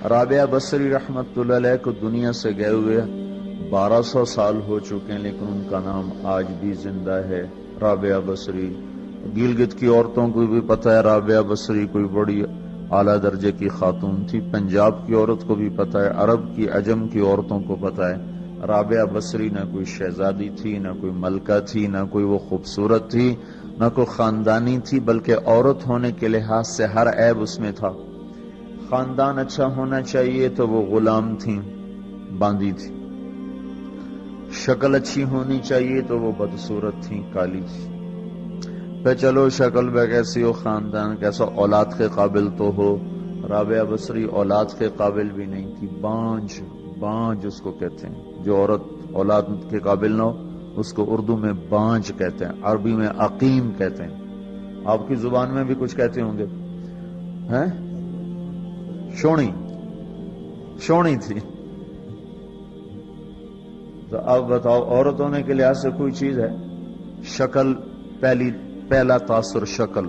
رابعہ بصری رحمت اللہ علیہ کو دنیا سے گئے ہوئے 1200 سال ہو چکے ہیں، لیکن ان کا نام آج بھی زندہ ہے، رابعہ بصری۔ گلگت کی عورتوں کو بھی پتہ ہے رابعہ بصری کوئی بڑی اعلیٰ درجے کی خاتون تھی، پنجاب کی عورت کو بھی پتہ ہے، عرب کی عجم کی عورتوں کو پتہ ہے رابعہ بصری نہ کوئی شہزادی تھی، نہ کوئی ملکہ تھی، نہ کوئی وہ خوبصورت تھی، نہ کوئی خاندانی تھی، بلکہ عورت ہونے کے لحاظ سے ہر عیب اس میں تھا۔ خاندان اچھا ہونا چاہیے تو وہ غلام تھیں، باندی تھی۔ شکل اچھی ہونی چاہیے تو وہ بدصورت تھیں، کالی تھی۔ پہ چلو شکل بے کیسی ہو، خاندان کیسا، اولاد کے قابل تو ہو۔ رابعہ بصری اولاد کے قابل بھی نہیں تھی، بانج اس کو کہتے ہیں، جو عورت اولاد کے قابل نہ ہو اس کو اردو میں بانج کہتے ہیں، عربی میں عقیم کہتے ہیں۔ آپ کی زبان میں بھی کچھ کہتے ہوں گے، ہیں؟ شونی تھی۔ تو اب بتاؤ، عورت ہونے کے لحاظ سے کوئی چیز ہے؟ شکل، پہلا تاثر شکل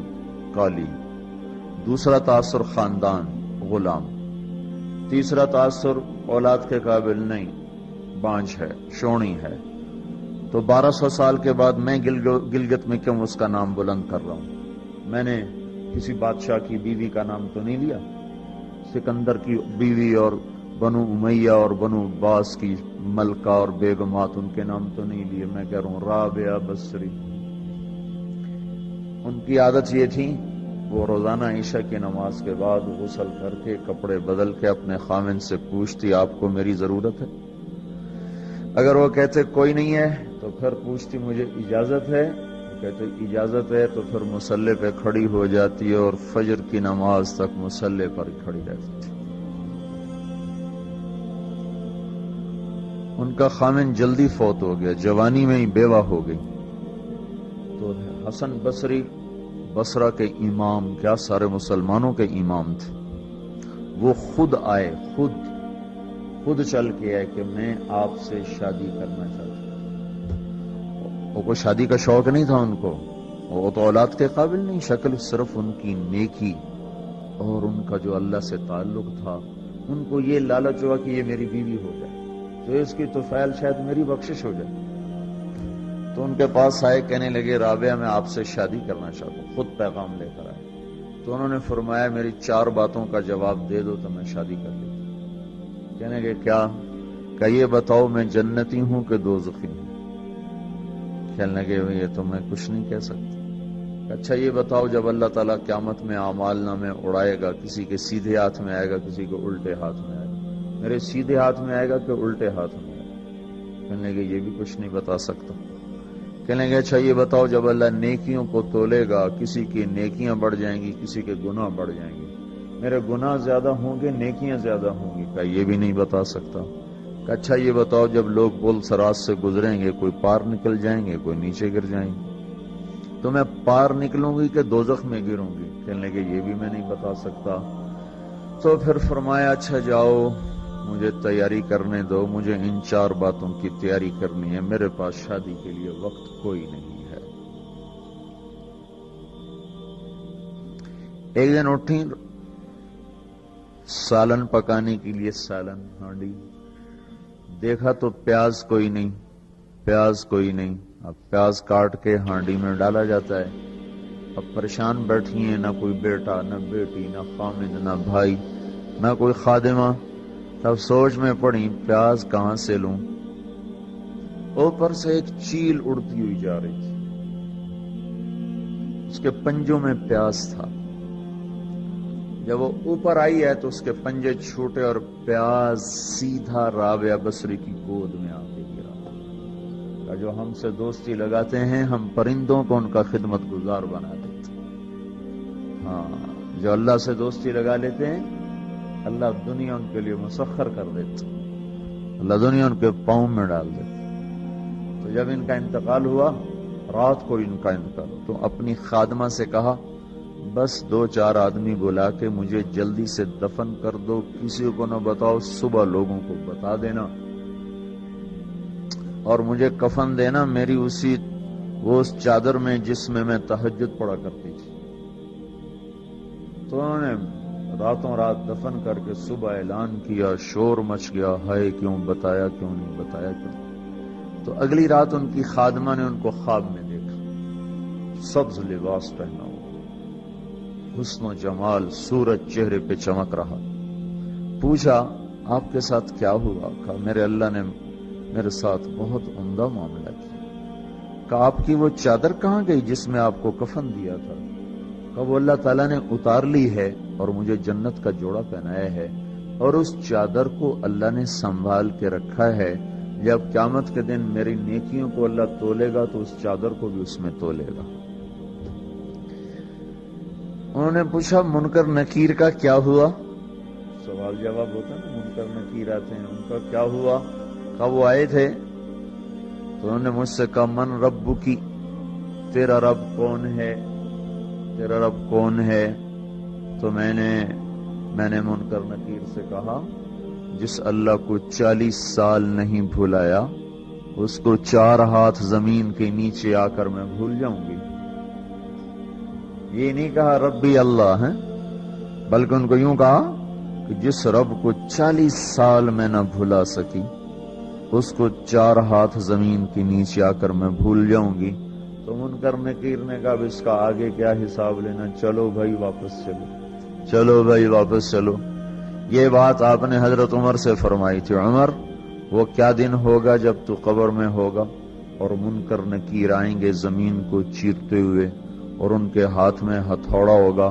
کالی، دوسرا تاثر خاندان غلام، تیسرا تاثر اولاد کے قابل نہیں، بانج ہے، شونی ہے۔ تو 1200 سال کے بعد میں گلگت میں کیوں اس کا نام بلند کر رہا ہوں؟ میں نے کسی بادشاہ کی بیوی کا نام تو نہیں لیا، سکندر کی بیوی اور بنو امیہ اور بنو عباس کی ملکہ اور بیگمات، ان کے نام تو نہیں لیے۔ میں کہہ رہا ہوں رابعہ بصری، ان کی عادت یہ تھی، وہ روزانہ عشاء کی نماز کے بعد غسل کر کے کپڑے بدل کے اپنے خاوند سے پوچھتی آپ کو میری ضرورت ہے؟ اگر وہ کہتے کوئی نہیں ہے تو پھر پوچھتی مجھے اجازت ہے؟ کہتے اجازت ہے تو پھر مصلی پہ کھڑی ہو جاتی ہے اور فجر کی نماز تک مصلی پر کھڑی رہتی تھی۔ ان کا خاوند جلدی فوت ہو گیا، جوانی میں ہی بیوہ ہو گئی۔ تو حسن بصری بصرہ کے امام، کیا سارے مسلمانوں کے امام تھے، وہ خود آئے، خود چل کے آئے کہ میں آپ سے شادی کرنا چاہتا ہوں۔ وہ کوئی شادی کا شوق نہیں تھا ان کو، وہ تو اولاد کے قابل نہیں، شکل صرف ان کی نیکی اور ان کا جو اللہ سے تعلق تھا، ان کو یہ لالچ ہوا کہ یہ میری بیوی ہو جائے تو اس کی طفیل شاید میری بخشش ہو جائے۔ تو ان کے پاس آئے، کہنے لگے رابعہ میں آپ سے شادی کرنا چاہتا ہوں، خود پیغام لے کر آئے۔ تو انہوں نے فرمایا میری 4 باتوں کا جواب دے دو تو میں شادی کر لیتا ہوں۔ کہنے لگے کیا؟ کہ یہ بتاؤ میں جنتی ہوں کہ دوزخی ہوں؟ کہنے لگے یہ تو میں کچھ نہیں کہہ سکتا۔ اچھا یہ بتاؤ جب اللہ تعالیٰ قیامت میں اعمال نامے اڑائے گا، کسی کے سیدھے ہاتھ میں آئے گا، کسی کے الٹے ہاتھ میں آئے گا، میرے سیدھے ہاتھ میں آئے گا کہ الٹے ہاتھ میں آئے گا؟ کہنے لگے یہ بھی کچھ نہیں بتا سکتا۔ کہنے لگے اچھا یہ بتاؤ جب اللہ نیکیوں کو تولے گا، کسی کی نیکیاں بڑھ جائیں گی، کسی کے گناہ بڑھ جائیں گے، میرے گناہ زیادہ ہوں گے، نیکیاں زیادہ ہوں گی؟ کہ یہ بھی نہیں بتا سکتا۔ کہ اچھا یہ بتاؤ جب لوگ پل صراط سے گزریں گے، کوئی پار نکل جائیں گے، کوئی نیچے گر جائیں گے، تو میں پار نکلوں گی کہ دوزخ میں گروں گی؟ کہنے لگے یہ بھی میں نہیں بتا سکتا۔ تو پھر فرمایا اچھا جاؤ مجھے تیاری کرنے دو، مجھے ان 4 باتوں کی تیاری کرنی ہے، میرے پاس شادی کے لیے وقت کوئی نہیں ہے۔ ایک دن اٹھی، سالن پکانے کے لیے سالن ہانڈی، دیکھا تو پیاز کوئی نہیں، اب پیاز کاٹ کے ہانڈی میں ڈالا جاتا ہے۔ اب پریشان بیٹھی ہیں، نہ کوئی بیٹا، نہ بیٹی، نہ خامد، نہ بھائی، نہ کوئی خادمہ۔ تب سوچ میں پڑی پیاز کہاں سے لوں؟ اوپر سے ایک چیل اڑتی ہوئی جا رہی تھی، اس کے پنجوں میں پیاز تھا۔ جب وہ اوپر آئی ہے تو اس کے پنجے چھوٹے اور پیاز سیدھا رابعہ بصری کی گود میں آ کے گرا۔ جو ہم سے دوستی لگاتے ہیں ہم پرندوں کو ان کا خدمت گزار بنا دیتے ہیں۔ ہاں، جو اللہ سے دوستی لگا لیتے ہیں اللہ دنیا ان کے لیے مسخر کر دیتا، اللہ دنیا ان کے پاؤں میں ڈال دیتا۔ تو جب ان کا انتقال ہوا، رات کو ان کا انتقال، تو اپنی خادمہ سے کہا بس 2-4 آدمی بلا کے مجھے جلدی سے دفن کر دو، کسی کو نہ بتاؤ، صبح لوگوں کو بتا دینا، اور مجھے کفن دینا میری وہ اس چادر میں جس میں میں تہجد پڑھا کرتی تھی۔ تو انہوں نے راتوں رات دفن کر کے صبح اعلان کیا، شور مچ گیا، ہائے کیوں بتایا، کیوں نہیں بتایا، کیوں؟ تو اگلی رات ان کی خادمہ نے ان کو خواب میں دیکھا، سبز لباس پہنا ہوا، حسن و جمال، سورج چہرے پہ چمک رہا۔ پوچھا آپ کے ساتھ کیا ہوا؟ کہا میرے اللہ نے میرے ساتھ بہت عمدہ معاملہ کیا۔ کہا آپ کی وہ چادر کہاں گئی جس میں آپ کو کفن دیا تھا؟ کہا وہ اللہ تعالیٰ نے اتار لی ہے اور مجھے جنت کا جوڑا پہنایا ہے، اور اس چادر کو اللہ نے سنبھال کے رکھا ہے، جب قیامت کے دن میری نیکیوں کو اللہ تولے گا تو اس چادر کو بھی اس میں تولے گا۔ انہوں نے پوچھا منکر نکیر کا کیا ہوا؟ سوال جواب ہوتا ہے نا، منکر نکیر آتے ہیں، ان کا کیا ہوا؟ کہا وہ آئے تھے تو انہوں نے مجھ سے کہا من رب کی، تیرا رب کون ہے، تیرا رب کون ہے؟ تو میں نے منکر نکیر سے کہا جس اللہ کو 40 سال نہیں بھلایا اس کو 4 ہاتھ زمین کے نیچے آ کر میں بھول جاؤں گی۔ یہ نہیں کہا ربی اللہ ہے، بلکہ ان کو یوں کہا کہ جس رب کو 40 سال میں نہ بھلا سکی اس کو 4 ہاتھ زمین کے نیچے آ کر میں بھول جاؤں گی۔ تو منکر نکیر نے کہا اب اس کا آگے کیا حساب لینا، چلو بھائی واپس چلو، چلو بھائی واپس چلو۔ یہ بات آپ نے حضرت عمر سے فرمائی تھی، عمر وہ کیا دن ہوگا جب تو قبر میں ہوگا اور منکر نکیر آئیں گے زمین کو چیرتے ہوئے، اور ان کے ہاتھ میں ہتھوڑا ہوگا،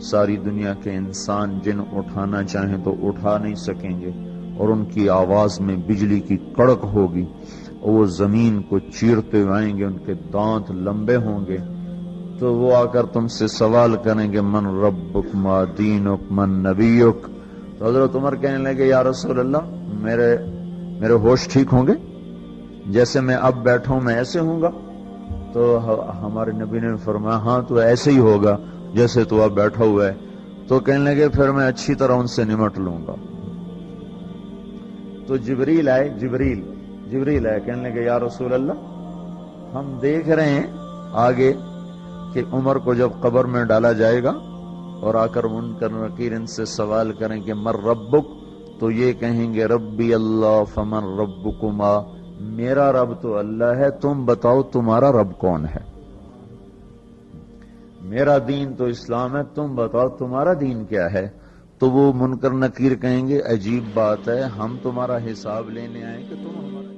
ساری دنیا کے انسان جن اٹھانا چاہیں تو اٹھا نہیں سکیں گے، اور ان کی آواز میں بجلی کی کڑک ہوگی، اور وہ زمین کو چیرتے ہوئے آئیں گے، ان کے دانت لمبے ہوں گے، تو وہ آ کر تم سے سوال کریں گے من ربک ما دینک من نبیک۔ تو حضرت عمر کہنے لگے یا رسول اللہ میرے ہوش ٹھیک ہوں گے؟ جیسے میں اب بیٹھا ہوں میں ایسے ہوں گا؟ تو ہمارے نبی نے فرمایا ہاں تو ایسے ہی ہوگا جیسے تو اب بیٹھا ہوا ہے۔ تو کہنے لگے پھر میں اچھی طرح ان سے نمٹ لوں گا۔ تو جبریل آئے، کہنے لگے یا رسول اللہ ہم دیکھ رہے ہیں آگے کہ عمر کو جب قبر میں ڈالا جائے گا اور آ کر منکر نکیر ان سے سوال کریں کہ من ربک، تو یہ کہیں گے ربی اللہ فمن ربکما، میرا رب تو اللہ ہے، تم بتاؤ تمہارا رب کون ہے؟ میرا دین تو اسلام ہے، تم بتاؤ تمہارا دین کیا ہے؟ تو وہ منکر نکیر کہیں گے عجیب بات ہے، ہم تمہارا حساب لینے آئے کہ تم ہمارا